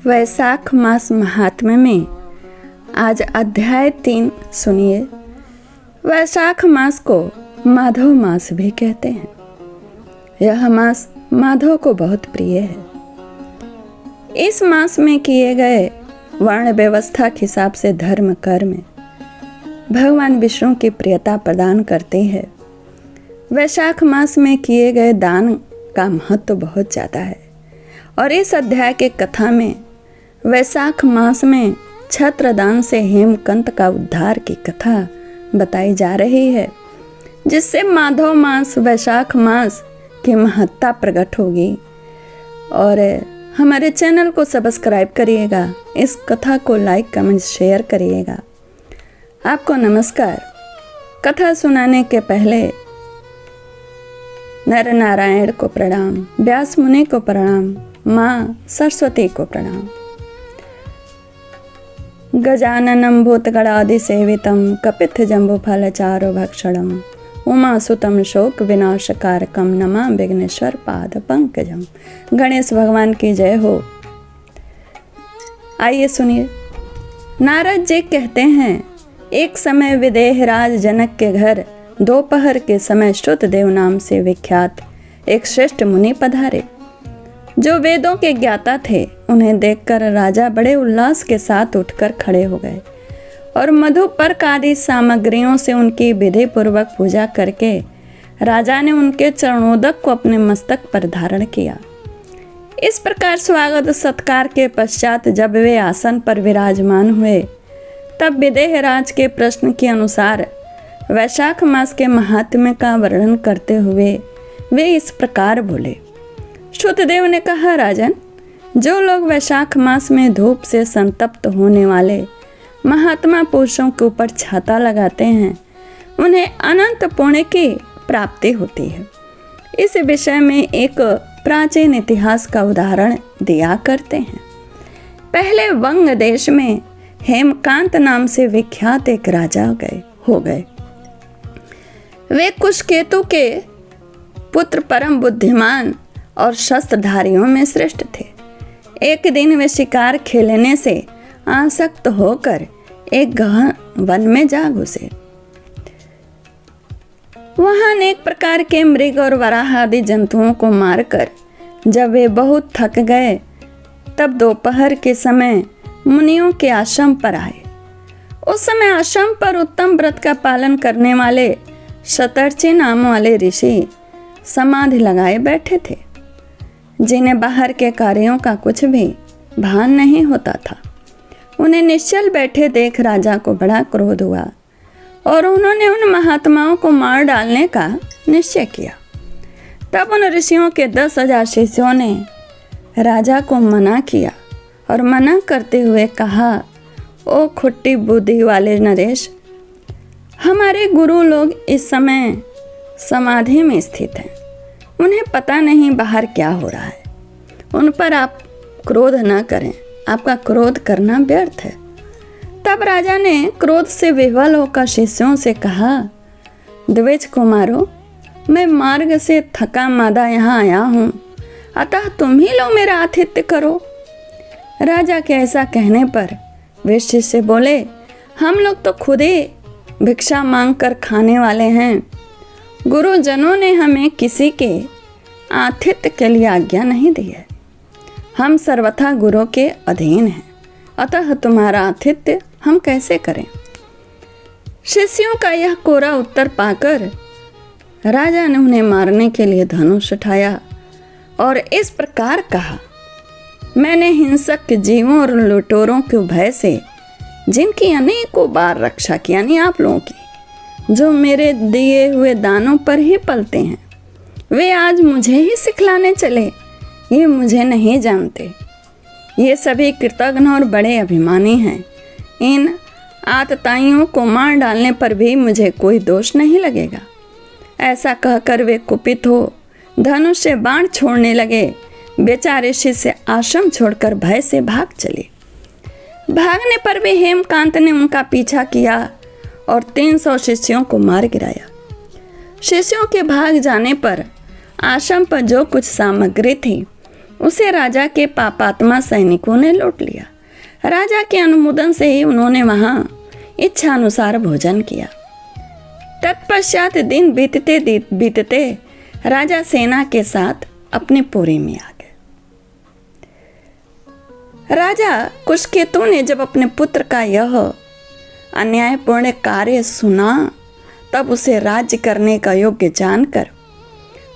वैशाख मास महात्म्य में आज अध्याय 3 सुनिए। वैशाख मास को माधव मास भी कहते हैं। यह मास माधव को बहुत प्रिय है। इस मास में किए गए वर्ण व्यवस्था के हिसाब से धर्म कर्म भगवान विष्णु की प्रियता प्रदान करते हैं। वैशाख मास में किए गए दान का महत्व बहुत ज़्यादा है और इस अध्याय के कथा में वैशाख मास में छत्रदान से हेमकंत का उद्धार की कथा बताई जा रही है, जिससे माधव मास वैशाख मास की महत्ता प्रकट होगी। और हमारे चैनल को सब्सक्राइब करिएगा, इस कथा को लाइक कमेंट शेयर करिएगा। आपको नमस्कार। कथा सुनाने के पहले नर नारायण को प्रणाम, व्यास मुनि को प्रणाम, माँ सरस्वती को प्रणाम। गजाननं भूतगणादिसेवितं कपित्थजम्बूफलचारु भक्षणम् उमासुतं शोक विनाशकारकं नमामि विघ्नेश्वर पाद पंकजम। गणेश भगवान की जय हो। आइए सुनिए। नारद जी कहते हैं, एक समय विदेहराज जनक के घर दोपहर के समय श्रुतदेव नाम से विख्यात एक श्रेष्ठ मुनि पधारे, जो वेदों के ज्ञाता थे। उन्हें देखकर राजा बड़े उल्लास के साथ उठकर खड़े हो गए और मधुपर्क आदि सामग्रियों से उनकी विधि पूर्वक पूजा करके राजा ने उनके चरणोदक को अपने मस्तक पर धारण किया। इस प्रकार स्वागत सत्कार के पश्चात जब वे आसन पर विराजमान हुए, तब विदेहराज के प्रश्न के अनुसार वैशाख मास के महात्म्य का वर्णन करते हुए वे इस प्रकार बोले। श्रुतदेव ने कहा, राजन, जो लोग वैशाख मास में धूप से संतप्त होने वाले महात्मा पुरुषों के ऊपर छाता लगाते हैं, उन्हें अनंत पुण्य की प्राप्ति होती है। इस विषय में एक प्राचीन इतिहास का उदाहरण दिया करते हैं। पहले वंग देश में हेमकांत नाम से विख्यात एक राजा हो गए। वे कुशकेतु के पुत्र परम बुद्धिमान और शस्त्रधारियों में श्रेष्ठ थे। एक दिन वे शिकार खेलने से आसक्त होकर एक गहन वन में जा घुसे। वहां अनेक प्रकार के मृग और वराह आदि जंतुओं को मारकर जब वे बहुत थक गए, तब दोपहर के समय मुनियों के आश्रम पर आए। उस समय आश्रम पर उत्तम व्रत का पालन करने वाले शतर्षि नाम वाले ऋषि समाधि लगाए बैठे थे, जिन्हें बाहर के कार्यों का कुछ भी भान नहीं होता था। उन्हें निश्चल बैठे देख राजा को बड़ा क्रोध हुआ और उन्होंने उन महात्माओं को मार डालने का निश्चय किया। तब उन ऋषियों के 10,000 शिष्यों ने राजा को मना किया और मना करते हुए कहा, ओ खुट्टी बुद्धि वाले नरेश, हमारे गुरु लोग इस समय समाधि में स्थित हैं। उन्हें पता नहीं बाहर क्या हो रहा है। उन पर आप क्रोध न करें, आपका क्रोध करना व्यर्थ है। तब राजा ने क्रोध से विह्वल होकर शिष्यों से कहा, द्विज कुमारों, मैं मार्ग से थका मादा यहाँ आया हूँ, अतः तुम ही लोग मेरा आतिथ्य करो। राजा के ऐसा कहने पर वे शिष्य बोले, हम लोग तो खुद ही भिक्षा मांग कर खाने वाले हैं। गुरुजनों ने हमें किसी के आतिथ्य के लिए आज्ञा नहीं दी है। हम सर्वथा गुरु के अधीन हैं, अतः तुम्हारा आतिथ्य हम कैसे करें। शिष्यों का यह कोरा उत्तर पाकर राजा ने उन्हें मारने के लिए धनुष उठाया और इस प्रकार कहा, मैंने हिंसक जीवों और लुटेरों के भय से जिनकी अनेकों बार रक्षा की, यानी आप लोगों की, जो मेरे दिए हुए दानों पर ही पलते हैं, वे आज मुझे ही सिखलाने चले। ये मुझे नहीं जानते। ये सभी कृतघ्न और बड़े अभिमानी हैं। इन आतताइयों को मार डालने पर भी मुझे कोई दोष नहीं लगेगा। ऐसा कहकर वे कुपित हो धनुष से बाण छोड़ने लगे। बेचारे शिष्य आश्रम छोड़कर भय से भाग चले। भागने पर भी हेमकांत ने उनका पीछा किया और 300 शिष्यों को मार गिराया। शिष्यों के भाग जाने पर आश्रम पर जो कुछ सामग्री थी उसे राजा के पापात्मा सैनिकों ने लूट लिया। राजा के अनुमोदन से ही उन्होंने वहां इच्छा अनुसार भोजन किया। तत्पश्चात दिन बीतते बीतते राजा सेना के साथ अपनी पुरी में आ गए। राजा कुशकेतु ने जब अपने पुत्र का यह अन्यायपूर्ण कार्य सुना तब उसे राज्य करने का योग्य जानकर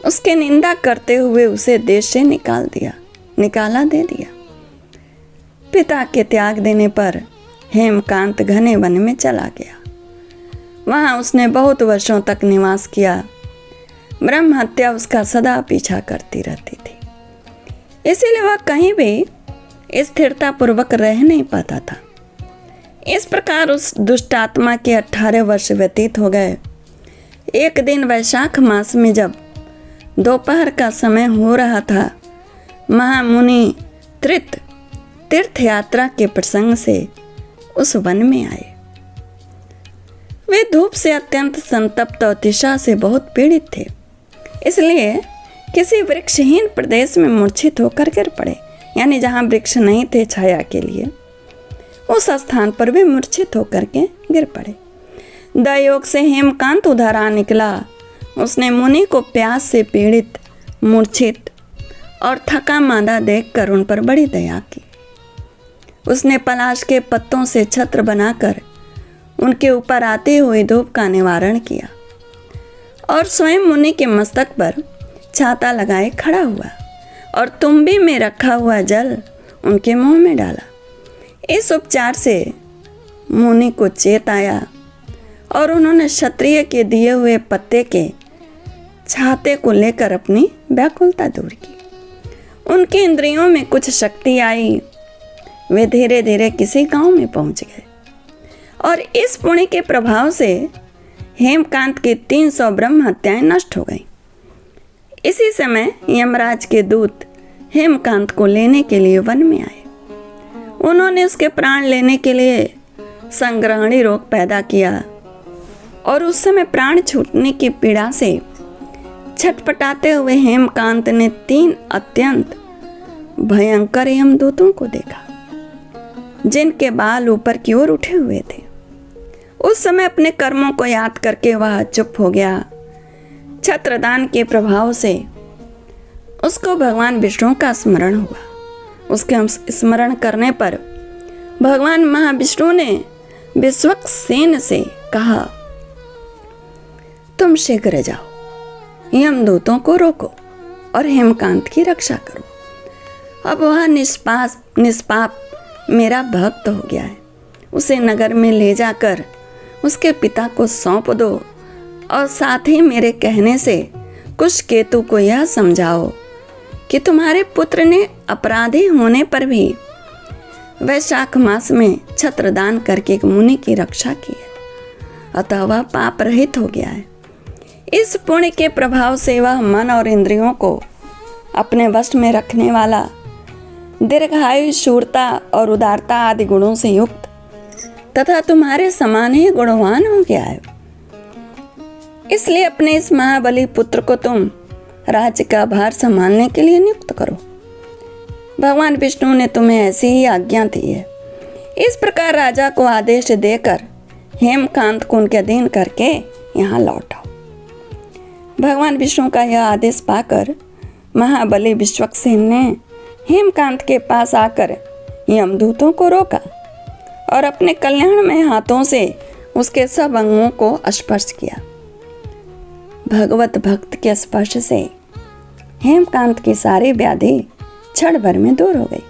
उसके निंदा करते हुए उसे देश से निकाला दे दिया। पिता के त्याग देने पर हेमकांत घने वन में चला गया। वहां उसने बहुत वर्षों तक निवास किया। ब्रह्म हत्या उसका सदा पीछा करती रहती थी, इसीलिए वह कहीं भी स्थिरता पूर्वक रह नहीं पाता था। इस प्रकार उस दुष्टात्मा के 18 वर्ष व्यतीत हो गए। एक दिन वैशाख मास में जब दोपहर का समय हो रहा था, महामुनि तीर्थ यात्रा के प्रसंग से उस वन में आए। वे धूप से अत्यंत संतप्त और तृषा से बहुत पीड़ित थे, इसलिए किसी वृक्षहीन प्रदेश में मूर्छित होकर गिर पड़े। यानी जहाँ वृक्ष नहीं थे छाया के लिए, उस स्थान पर वे मूर्छित होकर के गिर पड़े। दयोग से हेमकांत उधर आ निकला। उसने मुनि को प्यास से पीड़ित, मूर्छित और थका मांदा देखकर उन पर बड़ी दया की। उसने पलाश के पत्तों से छत्र बनाकर उनके ऊपर आती हुई धूप का निवारण किया और स्वयं मुनि के मस्तक पर छाता लगाए खड़ा हुआ और तुम्बी में रखा हुआ जल उनके मुंह में डाला। इस उपचार से मुनि को चेत आया और उन्होंने क्षत्रिय के दिए हुए पत्ते के छाते को लेकर अपनी व्याकुलता दूर की। उनकी इंद्रियों में कुछ शक्ति आई। वे धीरे धीरे किसी गांव में पहुंच गए और इस पुण्य के प्रभाव से हेमकांत की 300 ब्रह्म हत्याएं नष्ट हो गईं। इसी समय यमराज के दूत हेमकांत को लेने के लिए वन में आए। उन्होंने उसके प्राण लेने के लिए संग्रहणी रोग पैदा किया और उस समय प्राण छूटने की पीड़ा से छटपटाते हुए हेमकांत ने 3 अत्यंत भयंकर यमदूतों को देखा, जिनके बाल ऊपर की ओर उठे हुए थे। उस समय अपने कर्मों को याद करके वह चुप हो गया। छत्रदान के प्रभाव से उसको भगवान विष्णु का स्मरण हुआ। उसके स्मरण करने पर भगवान महाविष्णु ने विश्वक्सेन से कहा, तुम शीघ्र जाओ, यमदूतों को रोको और हेमकांत की रक्षा करो। अब वह निष्पाप मेरा भक्त हो गया है। उसे नगर में ले जाकर उसके पिता को सौंप दो और साथ ही मेरे कहने से कुशकेतु को यह समझाओ कि तुम्हारे पुत्र ने अपराधी होने पर भी वैशाख मास में छत्रदान करके एक मुनि की रक्षा की है, अतः वह पाप रहित हो गया है। इस पुण्य के प्रभाव से वह मन और इंद्रियों को अपने वश में रखने वाला, दीर्घायु, शूरता और उदारता आदि गुणों से युक्त तथा तुम्हारे समान ही गुणवान हो गया है। इसलिए अपने इस महाबली पुत्र को तुम राज्य का भार संभालने के लिए नियुक्त करो। भगवान विष्णु ने तुम्हें ऐसी ही आज्ञा दी है। इस प्रकार राजा को आदेश देकर हेमकांत को उनके अधीन करके यहाँ लौट आओ। भगवान विष्णु का यह आदेश पाकर महाबली विश्वक्सेन ने हेमकांत के पास आकर यमदूतों को रोका और अपने कल्याणमय हाथों से उसके सब अंगों को स्पर्श किया। भगवत भक्त के स्पर्श से हेमकांत की सारी व्याधि क्षण भर में दूर हो गई।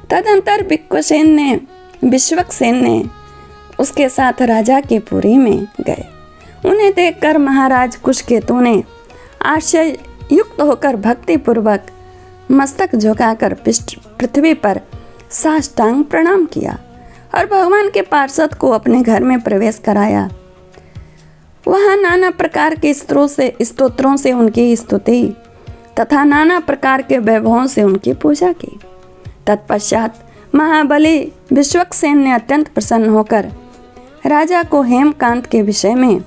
तदंतर विश्वक्सेन ने उसके साथ राजा की पुरी में गए। उन्हें देखकर महाराज कुशकेतु ने आश्चर्य युक्त होकर भक्ति पूर्वक मस्तक झुकाकर पृथ्वी पर साष्टांग प्रणाम किया और भगवान के पार्षद को अपने घर में प्रवेश कराया। वहाँ नाना प्रकार के स्तोत्रों से उनकी स्तुति तथा नाना प्रकार के वैभवों से उनकी पूजा की। तत्पश्चात महाबली विश्वक्सेन ने अत्यंत प्रसन्न होकर राजा को हेमकांत के विषय में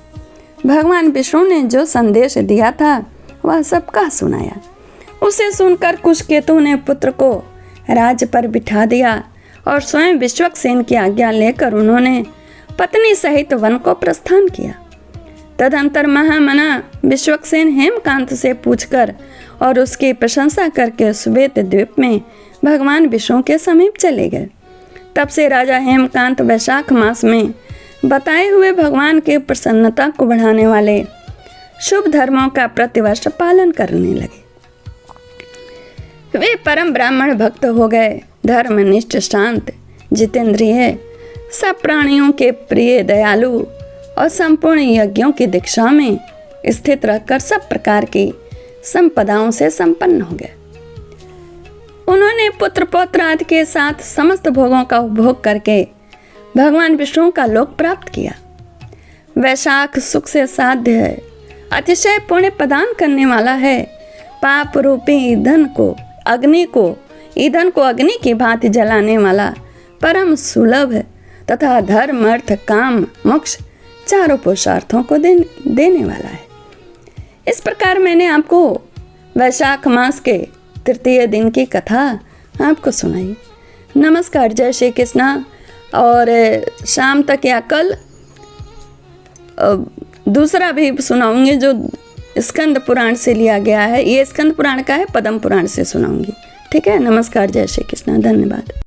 भगवान विष्णु ने जो संदेश दिया था वह सबका सुनाया। उसे सुनकर कुशकेतु ने पुत्र को राज्य पर बिठा दिया और स्वयं विश्वक्सेन की आज्ञा लेकर उन्होंने पत्नी सहित वन को प्रस्थान किया। तदंतर महामना विश्वक्सेन हेमकांत से पूछकर और उसकी प्रशंसा करके श्वेत द्वीप में भगवान विष्णु के समीप चले गए। तब से राजा हेमकांत वैशाख मास में बताए हुए भगवान की प्रसन्नता को बढ़ाने वाले शुभ धर्मों का प्रतिवर्ष पालन करने लगे। वे परम ब्राह्मण भक्त हो गए, धर्मनिष्ठ, शांत, जितेंद्रिय, सब प्राणियों के प्रिय, दयालु और संपूर्ण यज्ञों की दीक्षा में स्थित रहकर सब प्रकार की संपदाओं से संपन्न हो गए। उन्होंने पुत्र पौत्र आदि के साथ समस्त भोगों का उपभोग करके भगवान विष्णु का लोक प्राप्त किया। वैशाख सुख से साध्य है, अतिशय पुण्य प्रदान करने वाला है। पाप रूपी ईंधन को अग्नि की भांति जलाने वाला परम सुलभ तथा धर्म, अर्थ, काम, मोक्ष चारों पुरुषार्थों को देने वाला है। इस प्रकार मैंने आपको वैशाख मास के तृतीय दिन की कथा आपको सुनाई। नमस्कार, जय श्री कृष्णा। और शाम तक या कल दूसरा भी सुनाऊंगी जो स्कंद पुराण से लिया गया है। ये स्कंद पुराण का है, पद्म पुराण से सुनाऊंगी। ठीक है, नमस्कार, जय श्री कृष्णा, धन्यवाद।